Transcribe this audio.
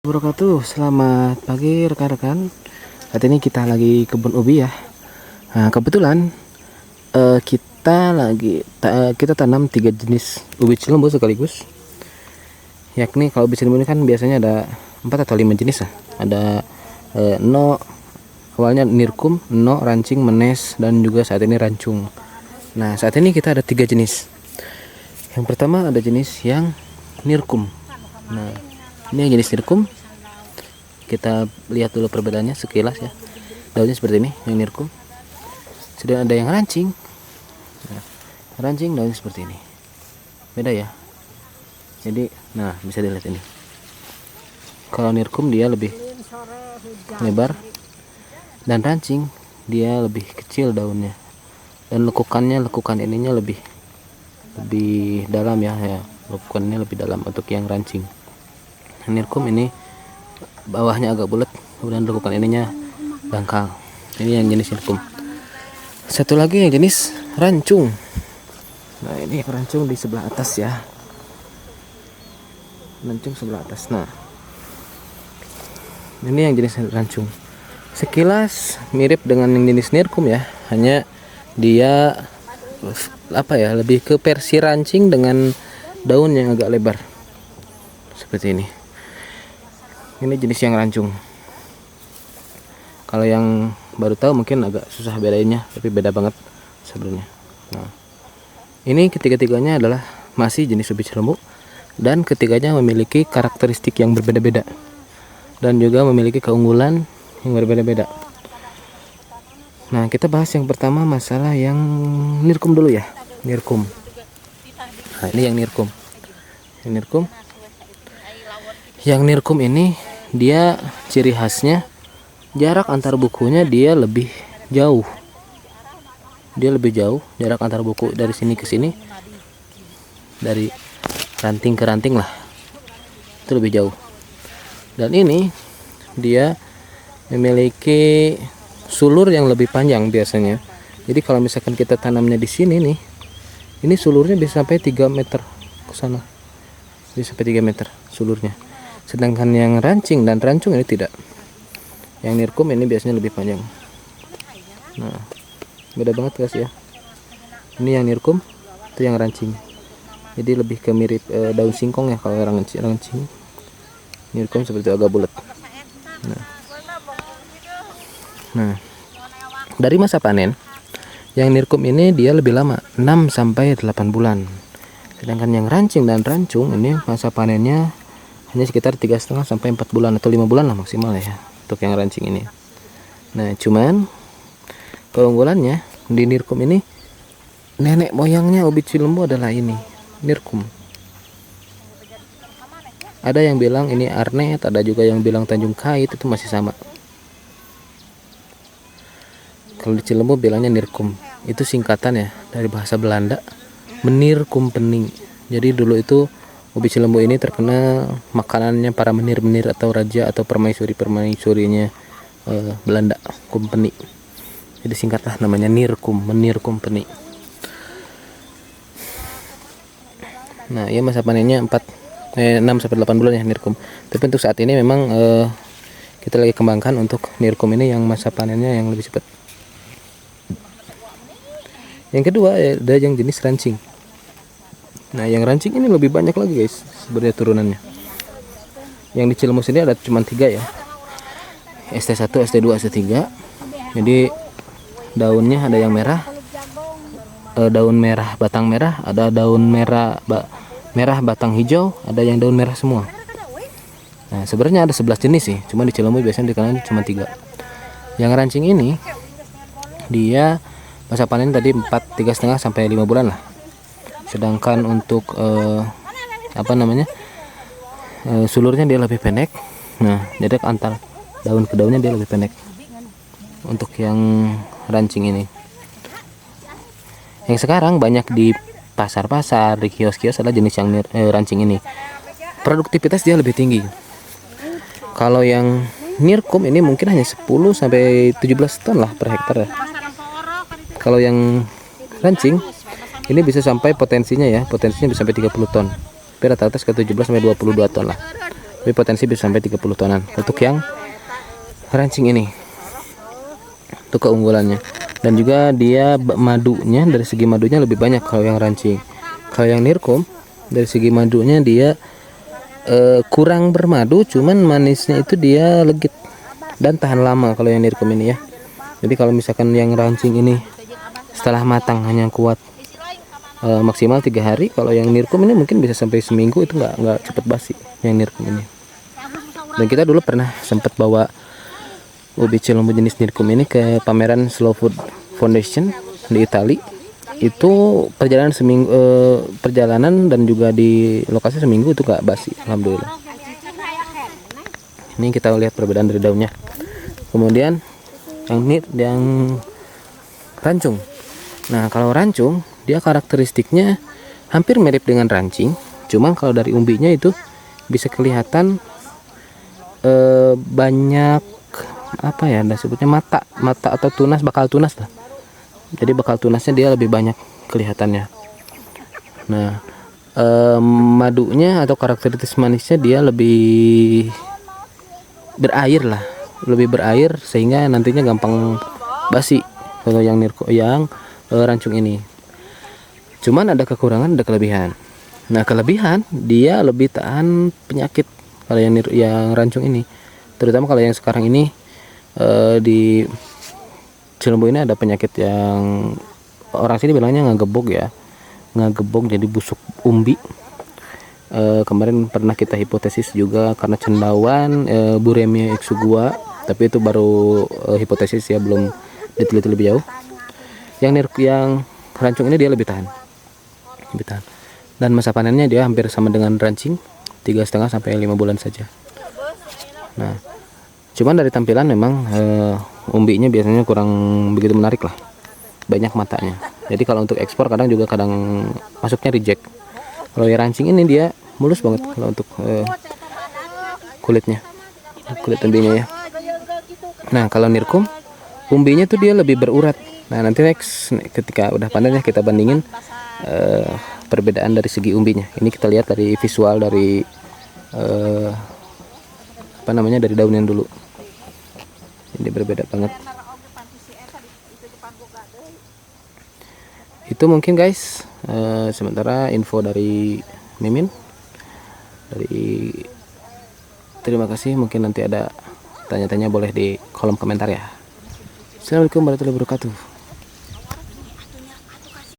Wabarakatuh. Selamat pagi rekan-rekan. Saat ini kita lagi kebun ubi ya. Nah, kebetulan kita tanam 3 jenis ubi cilembu sekaligus. Yakni kalau ubi cilembu ini kan biasanya ada 4 atau 5 jenis ya. Ada no, awalnya nirkum, no, rancing, menes, dan juga saat ini rancung. Nah, saat ini kita ada 3 jenis. Yang pertama ada jenis yang nirkum. Nah, ini yang jenis nirkum. Kita lihat dulu perbedaannya sekilas ya. Daunnya seperti ini yang nirkum. Sedang ada yang rancing. Nah, rancing daunnya seperti ini. Beda ya. Jadi, nah bisa dilihat ini. Kalau nirkum dia lebih lebar dan rancing dia lebih kecil daunnya. Dan lekukan ininya lebih dalam ya. Lekukannya lebih dalam untuk yang rancing. Nirkum ini bawahnya agak bulat, kemudian lekukan ininya dangkal. Ini yang jenis nirkum. Satu lagi yang jenis rancung. Nah, ini rancung di sebelah atas ya. Rancung sebelah atas. Nah, ini yang jenis rancung. Sekilas mirip dengan yang jenis nirkum ya, hanya dia lebih ke versi rancing dengan daun yang agak lebar seperti ini. Ini jenis yang rancung. Kalau yang baru tahu mungkin agak susah bedainnya, tapi beda banget sebenarnya. Nah, ini ketiga-tiganya adalah masih jenis ubi cilembu dan ketiganya memiliki karakteristik yang berbeda-beda dan juga memiliki keunggulan yang berbeda-beda. Nah, kita bahas yang pertama masalah yang nirkum dulu ya. Nirkum. Nah, ini yang nirkum. Yang nirkum ini dia ciri khasnya jarak antar bukunya dia lebih jauh. Jarak antar buku dari sini ke sini, dari ranting ke ranting lah, itu lebih jauh. Dan ini dia memiliki sulur yang lebih panjang biasanya. Jadi kalau misalkan kita tanamnya di sini nih, ini sulurnya bisa sampai 3 meter ke sana. Bisa sampai 3 meter sulurnya. Sedangkan yang rancing dan rancung ini tidak. Yang nirkum ini biasanya lebih panjang. Nah, beda banget guys ya. Ini yang nirkum, itu yang rancing. Jadi lebih ke mirip daun singkong ya kalau rancing. Nirkum seperti agak bulat. Nah, dari masa panen, yang nirkum ini dia lebih lama, 6 sampai 8 bulan. Sedangkan yang rancing dan rancung ini masa panennya hanya sekitar 3,5 sampai 4 bulan atau 5 bulan lah maksimal ya untuk yang rancing ini. Nah, cuman keunggulannya di nirkum ini, nenek moyangnya ubi cilembu adalah ini, nirkum. Ada yang bilang ini arnet, ada juga yang bilang Tanjung Kait, itu masih sama. Kalau di Cilembu bilangnya nirkum. Itu singkatan ya dari bahasa Belanda, menir kumpening. Jadi dulu itu ubi cilembu ini terkenal makanannya para menir-menir atau raja atau permaisuri-permaisurinya Belanda, company. Jadi singkatlah namanya nirkum, menir company. Nah, ya masa panennya 6 sampai 8 bulan ya nirkum. Tapi untuk saat ini memang kita lagi kembangkan untuk nirkum ini yang masa panennya yang lebih cepat. Yang kedua ada yang jenis rancing. Nah, yang rancing ini lebih banyak lagi guys sebenarnya turunannya. Yang di Cilembu sini ada cuma 3 ya. ST1, ST2, ST3. Jadi daunnya ada yang merah, daun merah batang merah, ada daun merah batang hijau, ada yang daun merah semua. Nah, sebenarnya ada 11 jenis sih, cuma di Cilembu biasanya dikenal cuma 3. Yang rancing ini dia masa panen tadi 3,5 sampai 5 bulan lah. Sedangkan untuk sulurnya dia lebih pendek. Nah, jarak antar daun ke daunnya dia lebih pendek untuk yang rancing ini. Yang sekarang banyak di pasar-pasar, di kios-kios adalah jenis yang rancing ini. Produktivitas dia lebih tinggi. Kalau yang nirkum ini mungkin hanya 10 sampai 17 ton lah per hektar ya. Kalau yang rancing ini bisa sampai potensinya bisa sampai 30 ton. Tapi rata-rata sekitar 17 sampai 22 ton lah. tapi potensi bisa sampai 30 tonan untuk yang rancing ini. Itu keunggulannya. Dan juga dia madunya, dari segi madunya lebih banyak kalau yang rancing. Kalau yang nirkum dari segi madunya dia kurang bermadu, cuman manisnya itu dia legit dan tahan lama kalau yang nirkum ini ya. Jadi kalau misalkan yang rancing ini setelah matang hanya kuat maksimal 3 hari, kalau yang nirkum ini mungkin bisa sampai seminggu, itu nggak cepet basi yang nirkum ini. Dan kita dulu pernah sempat bawa ubi cilombo jenis nirkum ini ke pameran Slow Food Foundation di Itali. Itu perjalanan dan juga di lokasi seminggu itu nggak basi, alhamdulillah. Ini kita lihat perbedaan dari daunnya. Kemudian yang rancung. Nah, kalau rancung dia karakteristiknya hampir mirip dengan rancing, cuman kalau dari umbinya itu bisa kelihatan banyak apa ya, ada sebutnya mata atau tunas, bakal tunas lah. Jadi bakal tunasnya dia lebih banyak kelihatannya. Nah, madunya atau karakteristik manisnya dia lebih berair lah, lebih berair sehingga nantinya gampang basi kalau yang rancung ini. Cuman ada kekurangan, ada kelebihan. Nah, kelebihan dia lebih tahan penyakit kalau yang rancung ini. Terutama kalau yang sekarang ini di Cilombo ini ada penyakit yang orang sini bilangnya ngagebog ya, ngagebog jadi busuk umbi. Kemarin pernah kita hipotesis juga karena cendawan Buremia exugua, tapi itu baru hipotesis ya, belum diteliti lebih jauh. Yang rancung ini dia lebih tahan, dan masa panennya dia hampir sama dengan rancing, 3,5 sampai 5 bulan saja. Nah, cuman dari tampilan memang umbinya biasanya kurang begitu menarik lah, banyak matanya. Jadi kalau untuk ekspor kadang masuknya reject. Kalau yang rancing ini dia mulus banget kalau untuk kulit umbinya ya. Nah, kalau nirkum umbinya tuh dia lebih berurat. Nah, nanti next ketika udah panen ya kita bandingin perbedaan dari segi umbinya. Ini kita lihat dari visual dari dari daun yang dulu. Ini berbeda banget. Itu mungkin guys sementara info dari Mimin. Terima kasih. Mungkin nanti ada tanya-tanya boleh di kolom komentar ya. Assalamualaikum warahmatullahi wabarakatuh.